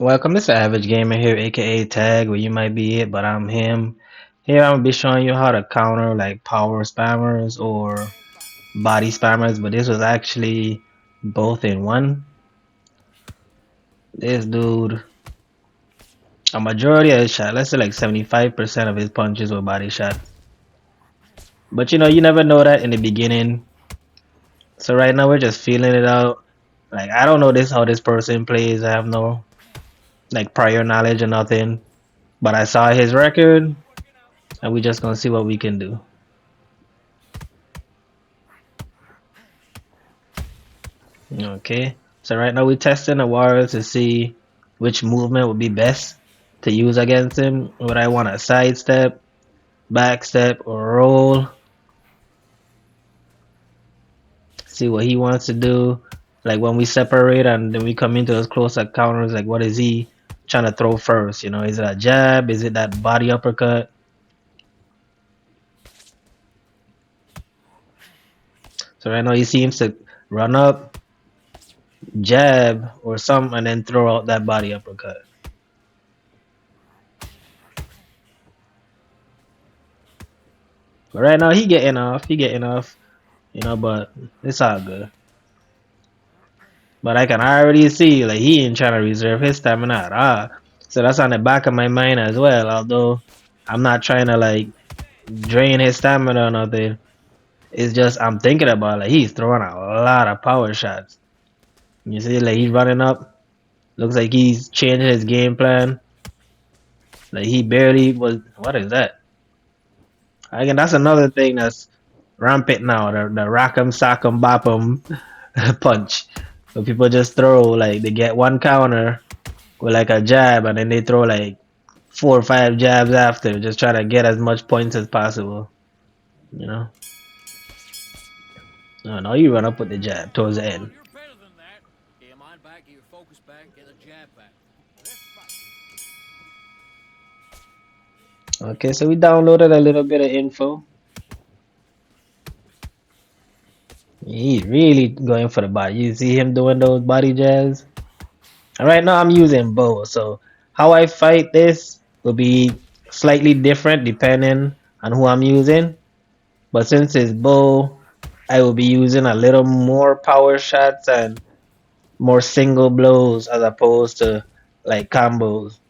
Welcome, this is TheAverageGamer here, aka Tag, where you might be it, but I'm him. Here I'm gonna be showing you how to counter like power spammers or body spammers, but this was actually both in one. This dude, a majority of his shot, let's say like 75% of his punches were body shots. But you never know that in the beginning. So right now we're just feeling it out. Like I don't know this how this person plays. I have no like prior knowledge or nothing. But I saw his record and we just gonna see what we can do. Okay, so right now we're testing the waters to see which movement would be best to use against him. Would I want a sidestep, backstep, or roll? See what he wants to do. Like when we separate and then we come into those close encounters, like what is he trying to throw first? Is it a jab? Is it that body uppercut? So right now he seems to run up, jab, or something, and then throw out that body uppercut. But right now he getting off. But it's all good. But I can already see like he ain't trying to reserve his stamina at all. So that's on the back of my mind as well. Although I'm not trying to like drain his stamina or nothing. It's just I'm thinking about like he's throwing a lot of power shots. You see, like he's running up. Looks like he's changing his game plan. Like he barely was. What is that? Again, that's another thing that's rampant now. The rock'em sock'em bop'em punch. So people just throw like they get one counter with like a jab and then they throw like 4 or 5 jabs after, just try to get as much points as possible. You know. No, you run up with the jab towards the end. Okay, so we downloaded a little bit of info. He's really going for the body. You see him doing those body jabs. And right now I'm using bow, so how I fight this will be slightly different depending on who I'm using. But since it's bow, I will be using a little more power shots and more single blows as opposed to like combos.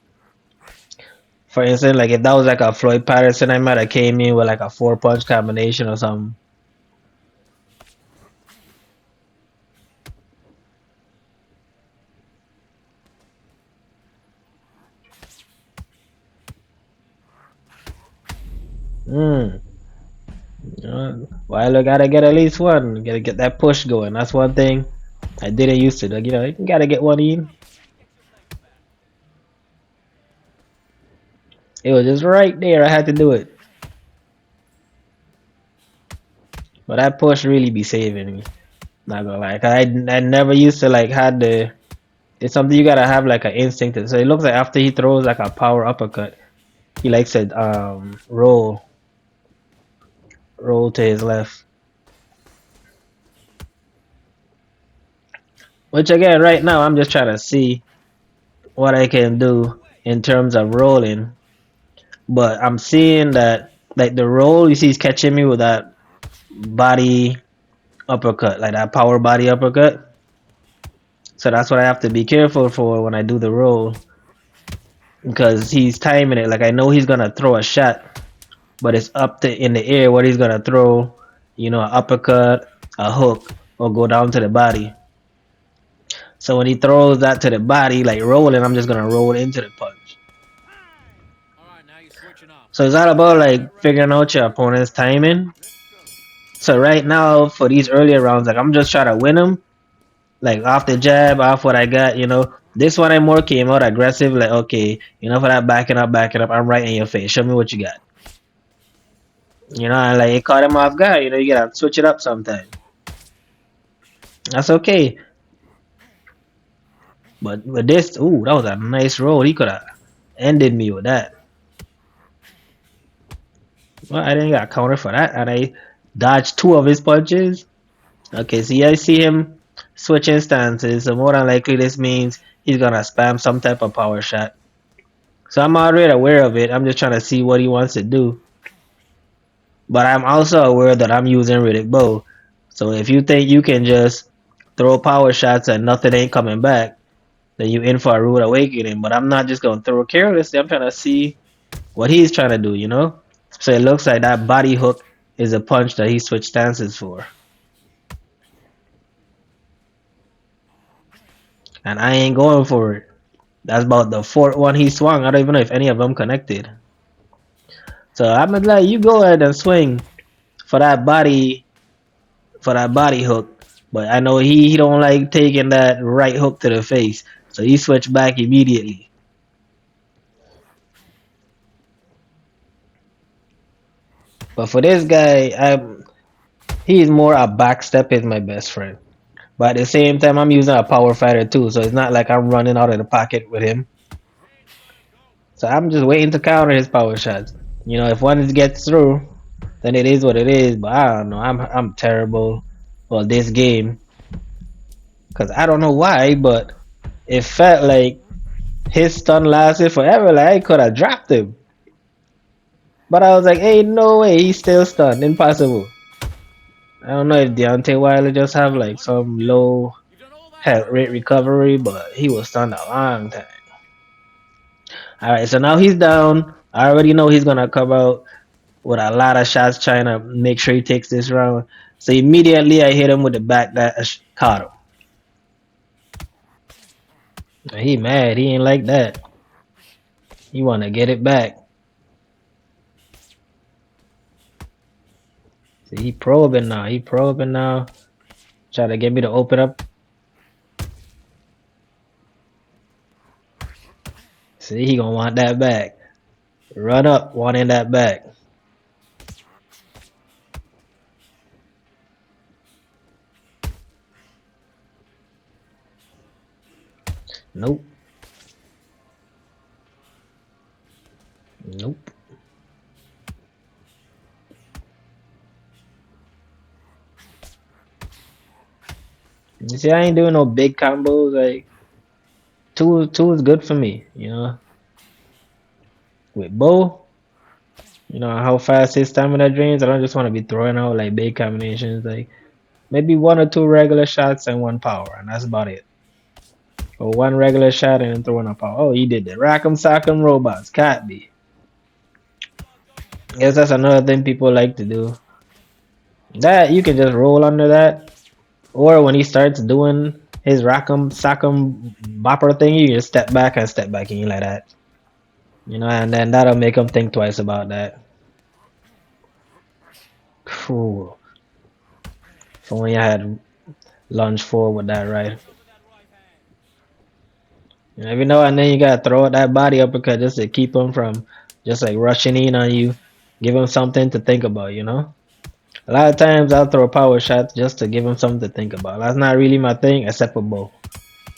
For instance, like if that was like a Floyd Patterson, I might have came in with like a 4 punch combination or something. Hmm. Well, I gotta get at least one. Gotta get that push going. That's one thing I didn't used to. Like, you gotta get one in. It was just right there. I had to do it. But that push really be saving me. Not gonna lie. I never used to like had the. It's something you gotta have like an instinct. So it looks like after he throws like a power uppercut, he likes to roll to his left. Which again, right now I'm just trying to see what I can do in terms of rolling. But I'm seeing that like the roll, you see, he's catching me with that body uppercut, like that power body uppercut. So that's what I have to be careful for when I do the roll, because he's timing it. Like I know he's gonna throw a shot, but it's up to in the air what he's gonna throw. An uppercut, a hook, or go down to the body. So when he throws that to the body, like rolling, I'm just gonna roll into the punch. So it's all about like figuring out your opponent's timing. So right now for these earlier rounds, like I'm just trying to win them, like off the jab, off what I got. This one I more came out aggressive, like okay, for that backing up, I'm right in your face. Show me what you got. And like it caught him off guard. You gotta switch it up sometime. That's okay. But with this, ooh, that was a nice roll. He could have ended me with that. Well, I didn't got counter for that, and I dodged 2 of his punches. Okay, see, I see him switching stances, so more than likely this means he's gonna spam some type of power shot. So I'm already aware of it. I'm just trying to see what he wants to do. But I'm also aware that I'm using Riddick Bow. So if you think you can just throw power shots and nothing ain't coming back, then you in for a rude awakening. But I'm not just gonna throw carelessly. I'm trying to see what he's trying to do, you know? So it looks like that body hook is a punch that he switched stances for. And I ain't going for it. That's about the fourth one he swung. I don't even know if any of them connected. So I'm gonna let you go ahead and swing for that body hook. But I know he don't like taking that right hook to the face. So he switched back immediately. But for this guy, he's more a backstep is my best friend. But at the same time, I'm using a power fighter too, so it's not like I'm running out of the pocket with him. So I'm just waiting to counter his power shots. You know, if one gets through, then it is what it is. But I don't know. I'm terrible for this game because I don't know why, but it felt like his stun lasted forever. Like I could have dropped him, but I was like, "Hey, no way, he's still stunned. Impossible." I don't know if Deontay Wilder just have like some low health rate recovery, but he was stunned a long time. All right, so now he's down. I already know he's gonna come out with a lot of shots trying to make sure he takes this round. So immediately I hit him with the back dash, caught him. He mad. He ain't like that. He wanna get it back. See, he probing now. He probing now. Try to get me to open up. See, he gonna want that back. Run up, wanting that back. Nope. Nope. You see, I ain't doing no big combos. Like two is good for me. You know, with Bo, you know how fast his stamina drains. I don't just want to be throwing out like big combinations. Like maybe one or two regular shots and one power, and that's about it. Or one regular shot and then throwing a power. Oh, he did the Rack'em Sock'em robots. Can't be. Guess that's another thing people like to do. That you can just roll under that. Or when he starts doing his Rack'em Sock'em bopper thing, you just step back and step back in like that. You know, and then that'll make him think twice about that. Cool. So when you had lunge forward with that right. And every now and then you gotta throw out that body uppercut just to keep him from just like rushing in on you. Give him something to think about, you know? A lot of times I'll throw power shots just to give him something to think about. That's not really my thing, except for Bo.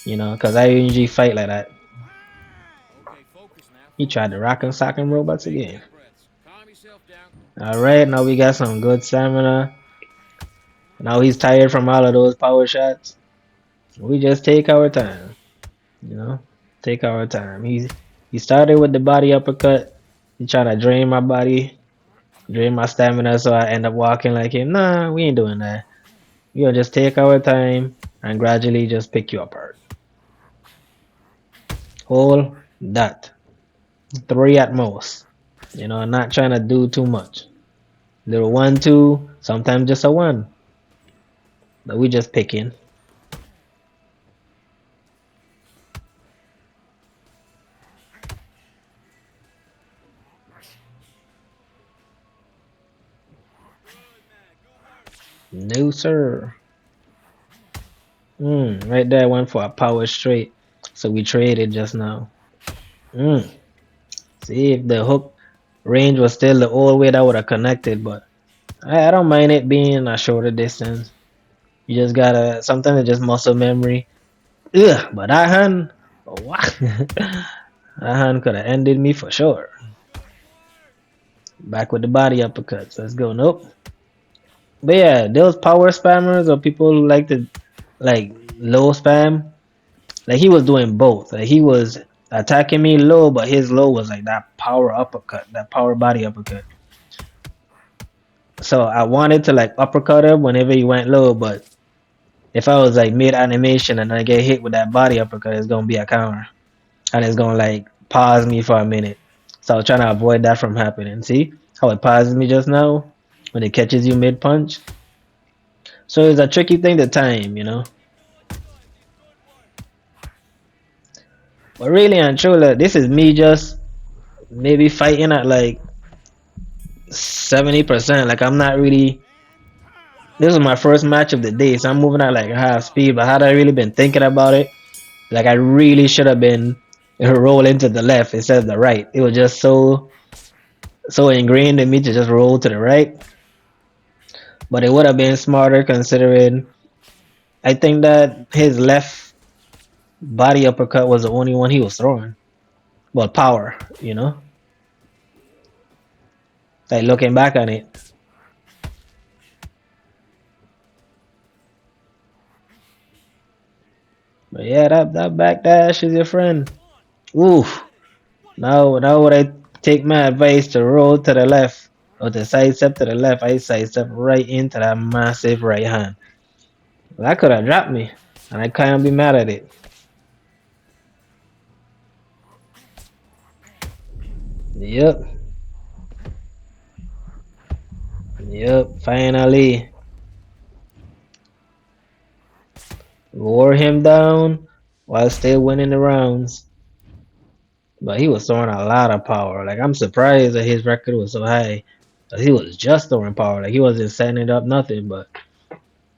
You know, because I usually fight like that. He tried to rock and sock him robots again. Alright, now we got some good stamina. Now he's tired from all of those power shots. We just take our time. You know? Take our time. He started with the body uppercut. He trying to drain my body, drain my stamina, so I end up walking like him. Nah, we ain't doing that. We'll just take our time and gradually just pick you apart. Hold that. 3 at most. You know, not trying to do too much. Little 1, 2, sometimes just a 1. But we just picking. No sir. Right there went for a power straight. So we traded just now. See if the hook range was still the old way that would have connected, but I don't mind it being a shorter distance. You just gotta sometimes it's just muscle memory. Ugh, but that hand, what? That hand could have ended me for sure. Back with the body uppercuts. Let's go. Nope. But yeah, those power spammers or people who like to like low spam. Like he was doing both. Like he was attacking me low, but his low was like that power uppercut, that power body uppercut. So I wanted to like uppercut him whenever he went low, but if I was like mid animation and I get hit with that body uppercut, it's gonna be a counter. And it's gonna like pause me for a minute. So I was trying to avoid that from happening. See how it pauses me just now when it catches you mid punch? So it's a tricky thing to time, you know? But really and truly, this is me just maybe fighting at like 70%. Like I'm not really. This was my first match of the day, so I'm moving at like half speed. But had I really been thinking about it, like I really should have been rolling to the left instead of the right. It was just so ingrained in me to just roll to the right. But it would have been smarter considering I think that his left body uppercut was the only one he was throwing. Well, power, you know? Like looking back on it. But yeah, that backdash is your friend. Oof. Now would I take my advice to roll to the left or to sidestep to the left, I sidestep right into that massive right hand. That could have dropped me. And I can't be mad at it. Yep. Yep. Finally. Wore him down while still winning the rounds. But he was throwing a lot of power. Like I'm surprised that his record was so high. He was just throwing power. Like he wasn't setting it up nothing. But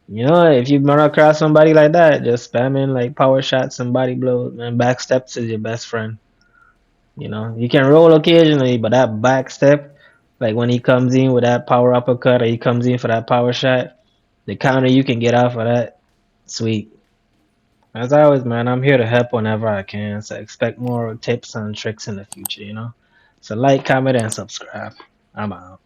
you know, if you run across somebody like that, just spamming like power shots and body blows and back steps is your best friend. You know, you can roll occasionally, but that back step, like when he comes in with that power uppercut or he comes in for that power shot, the counter you can get off of that, sweet. As always, man, I'm here to help whenever I can. So expect more tips and tricks in the future, you know? So like, comment, and subscribe. I'm out.